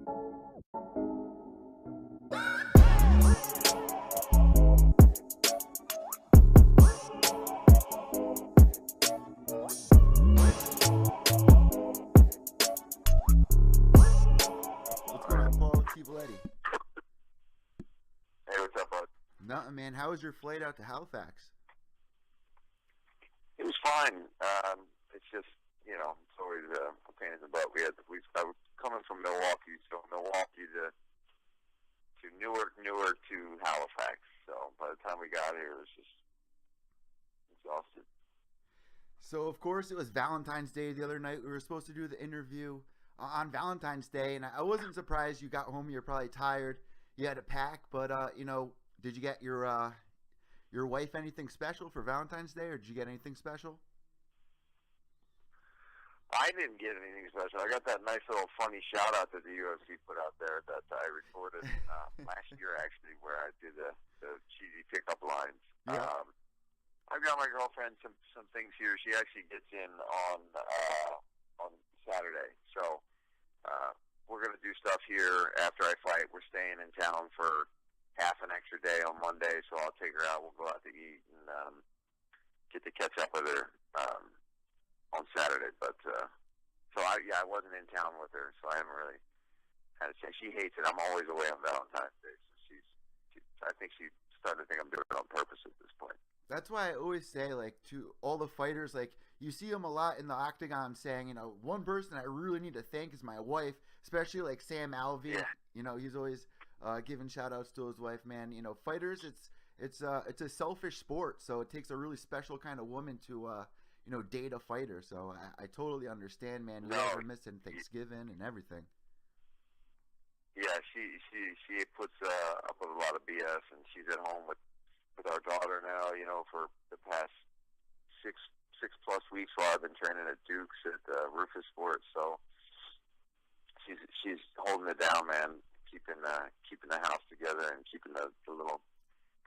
What's going on, Paul? It's Steve Letty. Hey, what's up, bud? Nothing, man. How was your flight out to Halifax? It was fine. It's just, it's always a pain in the butt. I was coming from Milwaukee, so Milwaukee to Newark to Halifax. So by the time we got here, it was just exhausted. So, of course, it was Valentine's Day the other night. We were supposed to do the interview on Valentine's Day, and I wasn't surprised you got home. You're probably tired. You had to pack, but, did you get your wife anything special for Valentine's Day, or did you get anything special? I didn't get anything special. I got that nice little funny shout out that the UFC put out there that I recorded last year, actually, where I did the cheesy pickup lines. Yeah. I've got my girlfriend some things here. She actually gets in on Saturday, so we're gonna do stuff here after I fight. We're staying in town for half an extra day on Monday, so I'll take her out. We'll go out to eat and get to catch up with her on Saturday. But I wasn't in town with her, so I haven't really had a chance. She hates it. I'm always away on Valentine's Day, so I think she's starting to think I'm doing it on purpose at this point. That's why I always say, like, to all the fighters, like, you see them a lot in the octagon saying, one person I really need to thank is my wife, especially like Sam Alvey. Yeah. He's always giving shout outs to his wife, man. Fighters, it's a selfish sport, so it takes a really special kind of woman to date a fighter. So I totally understand, man. You guys are missing Thanksgiving and everything. Yeah, she puts up with a lot of BS, and she's at home with our daughter now, for the past six plus weeks while I've been training at Duke's at Rufus Sports. So she's holding it down, man, keeping the house together and keeping the little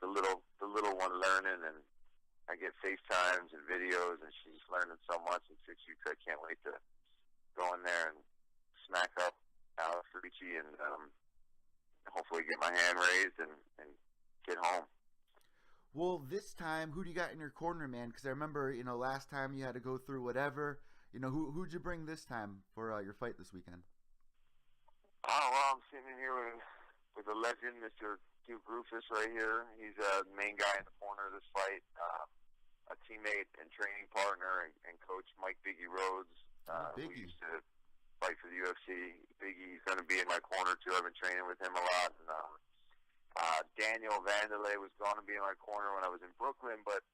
one learning. And I get FaceTimes and videos, and she's learning so much in 6 weeks. I can't wait to go in there and smack up Alex Ricci and hopefully get my hand raised and get home. Well, this time, who do you got in your corner, man? Because I remember, last time you had to go through whatever. Who'd you bring this time for your fight this weekend? Oh, well, I'm sitting here with a legend, Mr. Duke Rufus, right here. He's the main guy in the corner of this fight. A teammate and training partner and coach, Mike Biggie Rhodes, who used to fight for the UFC. Biggie's going to be in my corner, too. I've been training with him a lot. And, Daniel Vanderlei was going to be in my corner when I was in Brooklyn, but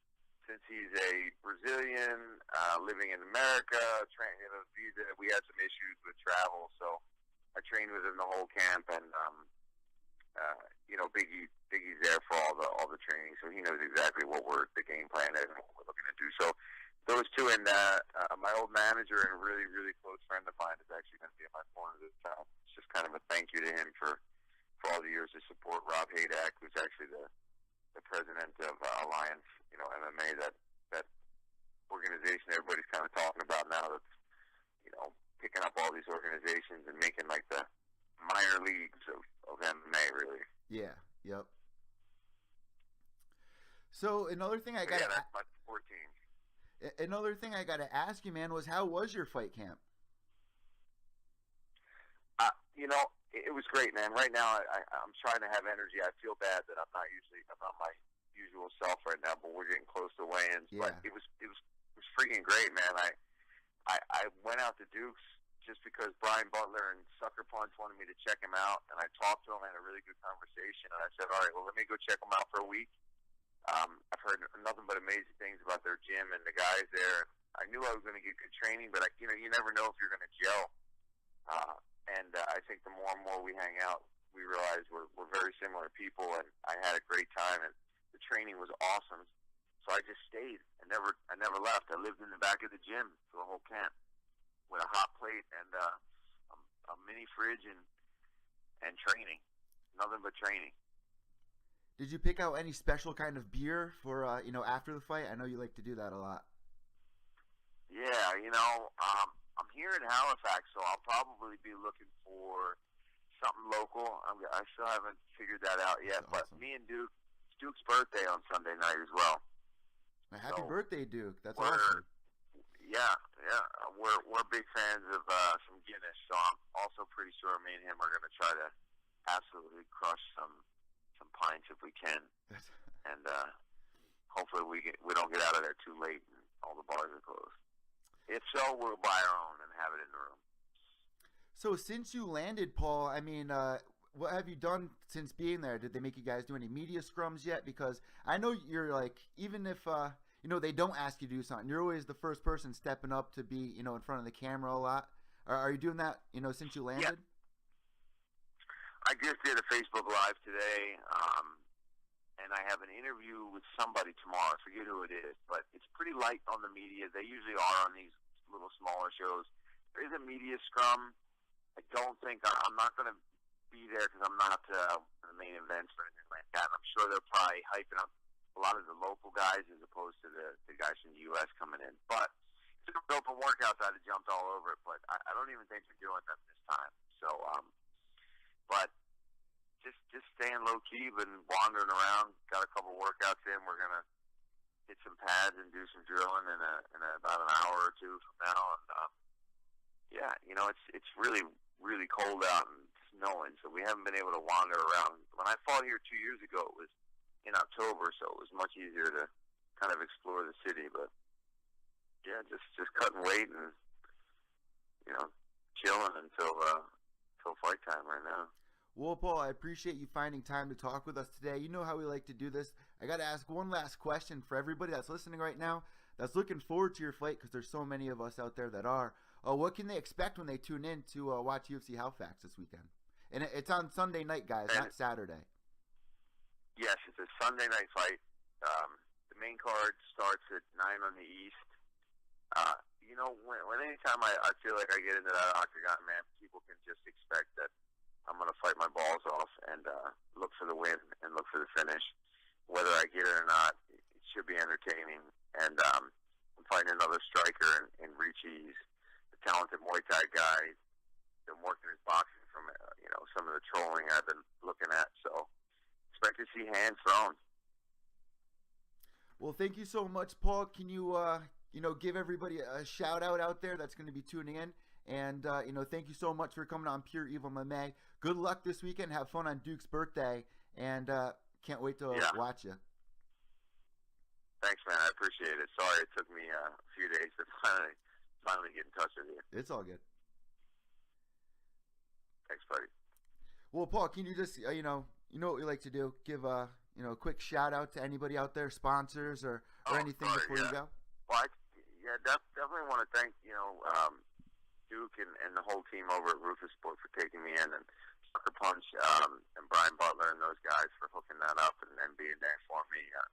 since he's a Brazilian living in America, we had some issues with travel, so I trained with him the whole camp, and Biggie's there for all the training, so he knows exactly what the game plan is and what we're looking to do. So those two, and my old manager and a really, really close friend of mine is actually going to be in my corner this time. It's just kind of a thank you to him for all the years of support. Rob Hadak, who's actually the president of Alliance, MMA, that organization everybody's kind of talking about now, that's picking up all these organizations and making like the minor leagues of MMA, really. Yeah. Yep. So another thing I got that's my support team. Another thing I got to ask you, man, was how was your fight camp? It was great, man. Right now, I'm trying to have energy. I feel bad that I'm not my usual self right now, but we're getting close to weigh-ins. Yeah. But it was freaking great, man. I went out to Duke's just because Brian Butler and Sucker Punch wanted me to check him out, and I talked to him, had a really good conversation, and I said, all right, well, let me go check him out for a week. I've heard nothing but amazing things about their gym and the guys there. I knew I was going to get good training, but you never know if you're going to gel. And I think the more and more we hang out, we realize we're very similar people, and I had a great time, and the training was awesome. So I just stayed and I never left. I lived in the back of the gym for the whole camp with a hot plate and a mini fridge and training. Nothing but training. Did you pick out any special kind of beer for after the fight? I know you like to do that a lot. Yeah, I'm here in Halifax, so I'll probably be looking for something local. I still haven't figured that out yet. That's but awesome. me and Duke's birthday on Sunday night as well. Happy birthday, Duke. That's we're, awesome. Yeah. We're big fans of some Guinness, so I'm also pretty sure me and him are going to try to absolutely crush some pints if we can, and hopefully we don't get out of there too late and all the bars are closed. If so, we'll buy our own and have it in the room. So since you landed, Paul, I mean, what have you done since being there? Did they make you guys do any media scrums yet? Because I know you're like, even if they don't ask you to do something, you're always the first person stepping up to be in front of the camera a lot. Are you doing that since you landed? Yeah. I just did a Facebook Live today, and I have an interview with somebody tomorrow. I forget who it is, but it's pretty light on the media. They usually are on these little smaller shows. There is a media scrum. I don't think I'm not going to be there because I'm not the main events or anything like that. I'm sure they're probably hyping up a lot of the local guys as opposed to the guys from the U.S. coming in. But it's an open workouts. I'd have jumped all over it, but I don't even think they're doing them this time. So, but just staying low key, been wandering around. Got a couple workouts in. We're gonna hit some pads and do some drilling in about an hour or two from now. And yeah, it's really really cold out and snowing, so we haven't been able to wander around. When I fought here 2 years ago, it was in October, so it was much easier to kind of explore the city. But yeah, just cutting weight and chilling until fight time right now. Well, Paul, I appreciate you finding time to talk with us today. You know how we like to do this. I got to ask one last question for everybody that's listening right now, that's looking forward to your fight, because there's so many of us out there that are. What can they expect when they tune in to watch UFC Halifax this weekend? And it's on Sunday night, guys, not Saturday. Yes, it's a Sunday night fight. The main card starts at 9 on the East. When anytime I feel like I get into that octagon, man, people can just expect that I'm going to fight my balls off and look for the win and look for the finish. Whether I get it or not, it should be entertaining. And I'm fighting another striker in Ricci. He's a talented Muay Thai guy. Been working his boxing from some of the trolling I've been looking at. So expect to see hands thrown. Well, thank you so much, Paul. Can you give everybody a shout out there that's going to be tuning in? And, thank you so much for coming on Pure Evil MMA. Good luck this weekend. Have fun on Duke's birthday. And can't wait to watch you. Thanks, man. I appreciate it. Sorry it took me a few days to finally get in touch with you. It's all good. Thanks, buddy. Well, Paul, can you just, you know what we like to do? Give a quick shout out to anybody out there, sponsors or anything before you go? Well, definitely want to thank, Duke and the whole team over at Rufus Sport for taking me in, and Sucker Punch and Brian Butler and those guys for hooking that up and being there for me. I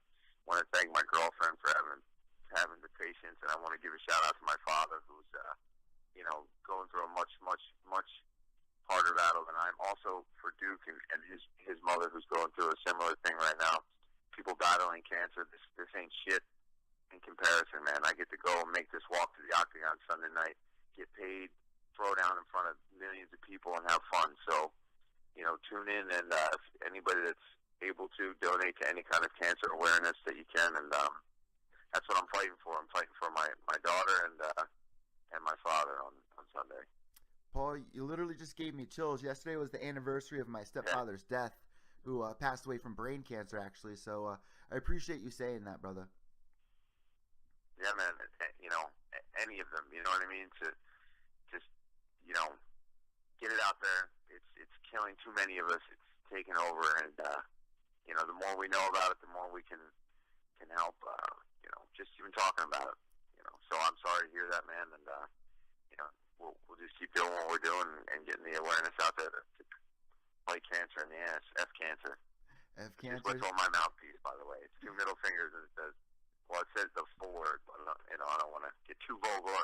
want to thank my girlfriend for having the patience, and I want to give a shout out to my father, who's going through a much harder battle than I'm. Also for Duke and his mother, who's going through a similar thing right now. People battling cancer. This ain't shit in comparison, man. I get to go and make this walk to the octagon Sunday night, get paid, throw down in front of millions of people, and have fun. So, tune in, and if anybody that's able to donate to any kind of cancer awareness that you can, and that's what I'm fighting for. I'm fighting for my daughter and my father on Sunday. Paul, you literally just gave me chills. Yesterday was the anniversary of my stepfather's death, who passed away from brain cancer, actually. So I appreciate you saying that, brother. Yeah, man. Any of them, you know what I mean? To just, get it out there. It's killing too many of us. It's taking over, and the more we know about it, the more we can help. Just even talking about it. So I'm sorry to hear that, man, and we'll just keep doing what we're doing and getting the awareness out there to fight cancer in the ass. F cancer. F cancer. What's on my mouthpiece, by the way? It's 2 middle fingers, and it says. Well, it says the full word, but I don't want to get too vulgar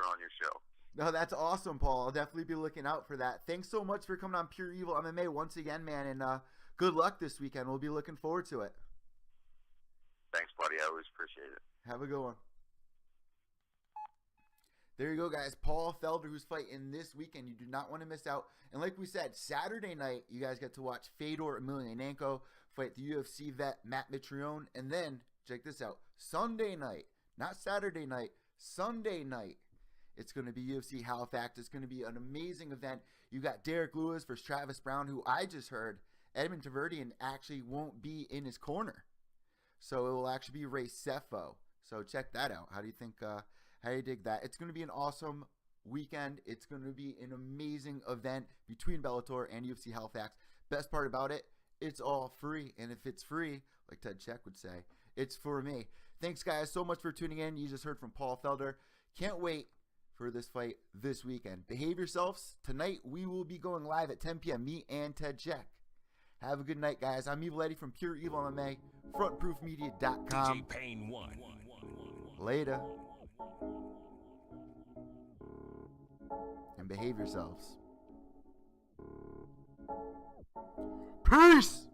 on your show. No, that's awesome, Paul. I'll definitely be looking out for that. Thanks so much for coming on Pure Evil MMA once again, man, and good luck this weekend. We'll be looking forward to it. Thanks, buddy. I always appreciate it. Have a good one. There you go, guys. Paul Felder, who's fighting this weekend. You do not want to miss out. And like we said, Saturday night, you guys get to watch Fedor Emelianenko fight the UFC vet Matt Mitrione. And then, check this out, Sunday night, not Saturday night, Sunday night, it's going to be UFC Halifax. It's going to be an amazing event. You got Derek Lewis versus Travis Brown, who I just heard Edmund Taverdian actually won't be in his corner. So it will actually be Ray Sefo. So check that out. How do you think, how do you dig that? It's going to be an awesome weekend. It's going to be an amazing event between Bellator and UFC Halifax. Best part about it, it's all free. And if it's free, like Ted Check would say, it's for me. Thanks, guys, so much for tuning in. You just heard from Paul Felder. Can't wait for this fight this weekend. Behave yourselves. Tonight, we will be going live at 10 p.m. Me and Ted Check. Have a good night, guys. I'm Evil Eddie from Pure Evil MMA, frontproofmedia.com. DJ Payne 1. Later. And behave yourselves. Peace!